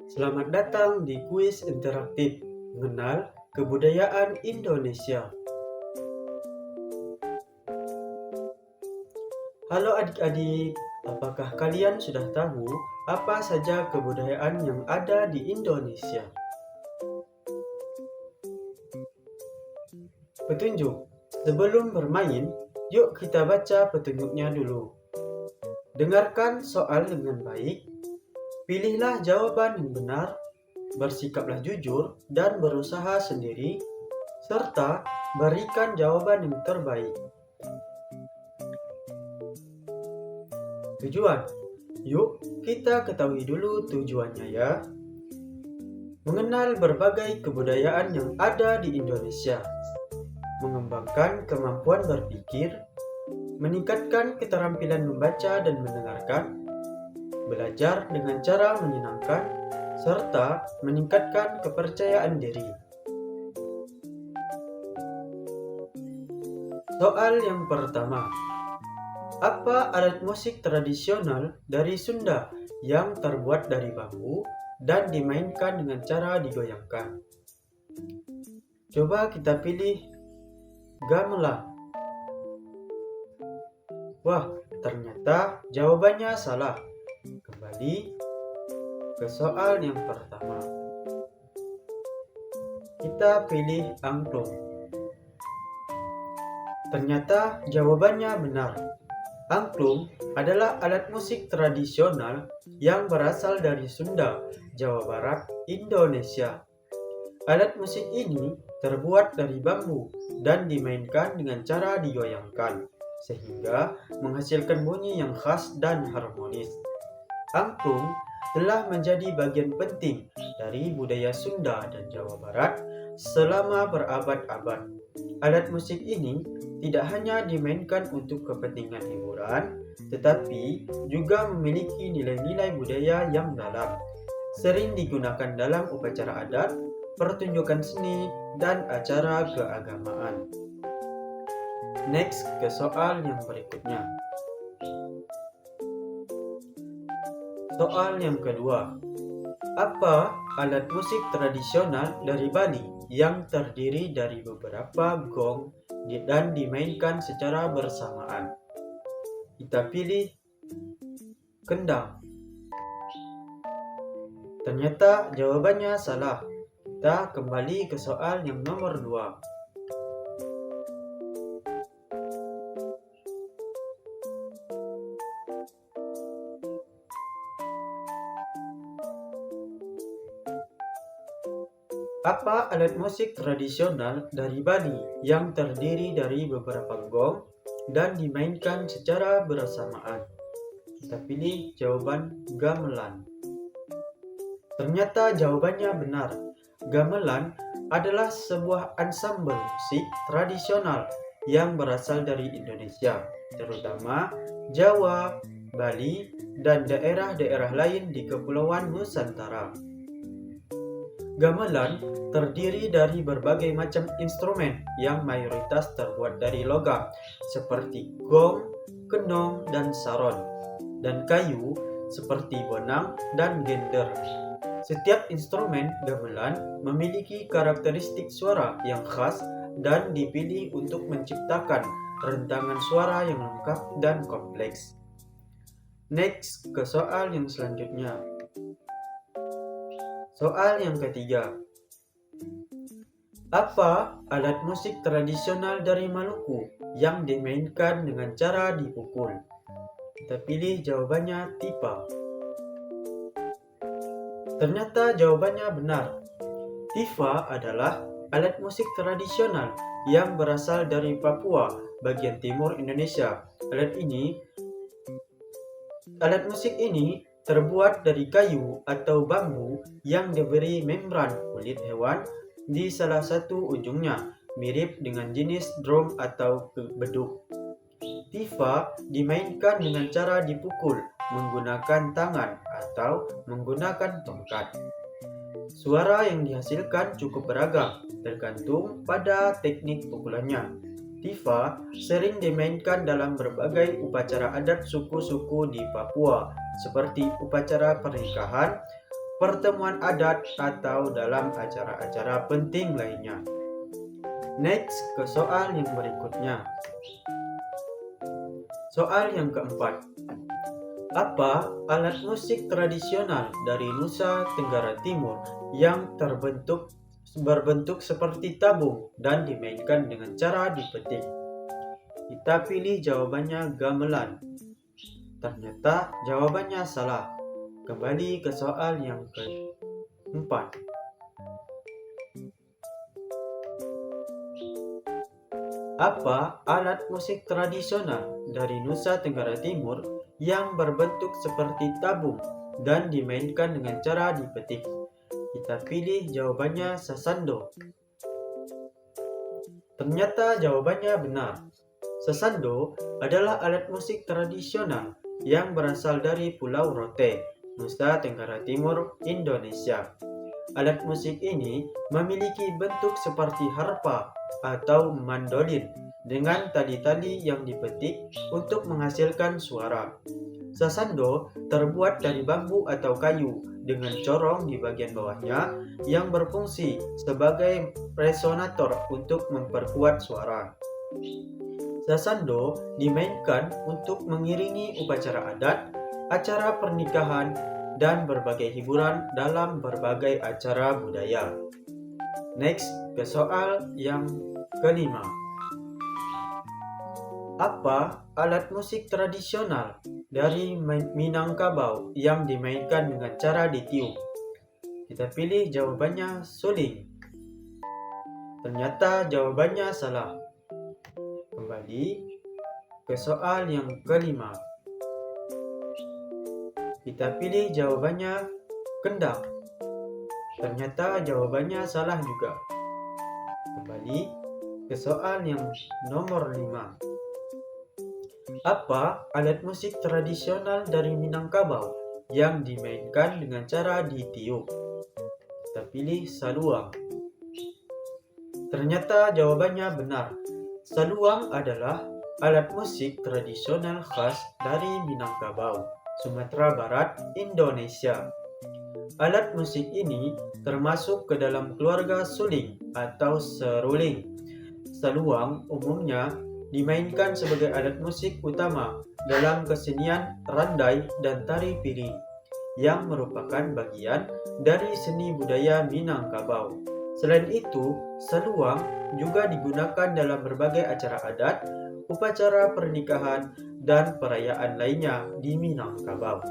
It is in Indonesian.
Selamat datang di kuis interaktif mengenal kebudayaan Indonesia. Halo adik-adik, apakah kalian sudah tahu apa saja kebudayaan yang ada di Indonesia? Petunjuk. Sebelum bermain, yuk kita baca petunjuknya dulu. Dengarkan soal dengan baik. Pilihlah jawaban yang benar, bersikaplah jujur dan berusaha sendiri, serta berikan jawaban yang terbaik. Tujuan. Yuk kita ketahui dulu tujuannya ya. Mengenal berbagai kebudayaan yang ada di Indonesia, mengembangkan kemampuan berpikir, meningkatkan keterampilan membaca dan mendengarkan, belajar dengan cara menyenangkan, serta meningkatkan kepercayaan diri. Soal yang pertama. Apa alat musik tradisional dari Sunda yang terbuat dari bambu dan dimainkan dengan cara digoyangkan? Coba kita pilih gamelan. Wah, ternyata jawabannya salah. Kembali ke soal yang pertama. Kita pilih angklung. Ternyata jawabannya benar. Angklung adalah alat musik tradisional yang berasal dari Sunda, Jawa Barat, Indonesia. Alat musik ini terbuat dari bambu dan dimainkan dengan cara digoyangkan, sehingga menghasilkan bunyi yang khas dan harmonis. Angklung telah menjadi bagian penting dari budaya Sunda dan Jawa Barat selama berabad-abad. Alat musik ini tidak hanya dimainkan untuk kepentingan hiburan, tetapi juga memiliki nilai-nilai budaya yang dalam. Sering digunakan dalam upacara adat, pertunjukan seni, dan acara keagamaan. Next ke soal yang berikutnya. Soal yang kedua. Apa alat musik tradisional dari Bali yang terdiri dari beberapa gong dan dimainkan secara bersamaan? Kita pilih kendang. Ternyata jawabannya salah. Kita kembali ke soal yang nomor 2. Apa alat musik tradisional dari Bali yang terdiri dari beberapa gong dan dimainkan secara bersamaan? Kita pilih jawaban gamelan. Ternyata jawabannya benar. Gamelan adalah sebuah ansambel musik tradisional yang berasal dari Indonesia, terutama Jawa, Bali, dan daerah-daerah lain di Kepulauan Nusantara. Gamelan terdiri dari berbagai macam instrumen yang mayoritas terbuat dari logam, seperti gong, kenong, dan saron, dan kayu seperti bonang dan gender. Setiap instrumen gamelan memiliki karakteristik suara yang khas dan dipilih untuk menciptakan rentangan suara yang lengkap dan kompleks. Next ke soal yang selanjutnya. Soal yang ketiga. Apa alat musik tradisional dari Maluku yang dimainkan dengan cara dipukul? Kita pilih jawabannya tipa. Ternyata jawabannya benar. Tifa adalah alat musik tradisional yang berasal dari Papua, bagian timur Indonesia. Alat musik ini terbuat dari kayu atau bambu yang diberi membran kulit hewan di salah satu ujungnya, mirip dengan jenis drum atau beduk. Tifa dimainkan dengan cara dipukul menggunakan tangan atau menggunakan tongkat. Suara yang dihasilkan cukup beragam, tergantung pada teknik pukulannya. Tifa sering dimainkan dalam berbagai upacara adat suku-suku di Papua, seperti upacara pernikahan, pertemuan adat, atau dalam acara-acara penting lainnya. Next, ke soal yang berikutnya. Soal yang keempat. Apa alat musik tradisional dari Nusa Tenggara Timur yang berbentuk seperti tabung dan dimainkan dengan cara dipetik? Kita pilih jawabannya gamelan. Ternyata jawabannya salah. Kembali ke soal yang keempat. Apa alat musik tradisional dari Nusa Tenggara Timur yang berbentuk seperti tabung dan dimainkan dengan cara dipetik? Kita pilih jawabannya sasando. Ternyata jawabannya benar. Sasando adalah alat musik tradisional yang berasal dari Pulau Rote, Nusa Tenggara Timur, Indonesia. Alat musik ini memiliki bentuk seperti harpa atau mandolin dengan tali-tali yang dipetik untuk menghasilkan suara. Sasando terbuat dari bambu atau kayu dengan corong di bagian bawahnya yang berfungsi sebagai resonator untuk memperkuat suara. Sasando dimainkan untuk mengiringi upacara adat, acara pernikahan, dan berbagai hiburan dalam berbagai acara budaya. Next, ke soal yang kelima. Apa alat musik tradisional dari Minangkabau yang dimainkan dengan cara ditiup? Kita pilih jawabannya suling. Ternyata jawabannya salah. Kembali ke soal yang kelima. Kita pilih jawabannya kendang. Ternyata jawabannya salah juga. Kembali ke soal yang nomor 5. Apa alat musik tradisional dari Minangkabau yang dimainkan dengan cara ditiup? Kita pilih saluang. Ternyata jawabannya benar. Saluang adalah alat musik tradisional khas dari Minangkabau, Sumatera Barat, Indonesia. Alat musik ini termasuk ke dalam keluarga suling atau seruling. Saluang umumnya dimainkan sebagai alat musik utama dalam kesenian randai dan tari piring, yang merupakan bagian dari seni budaya Minangkabau. Selain itu, saluang juga digunakan dalam berbagai acara adat, upacara pernikahan, dan perayaan lainnya di Minangkabau.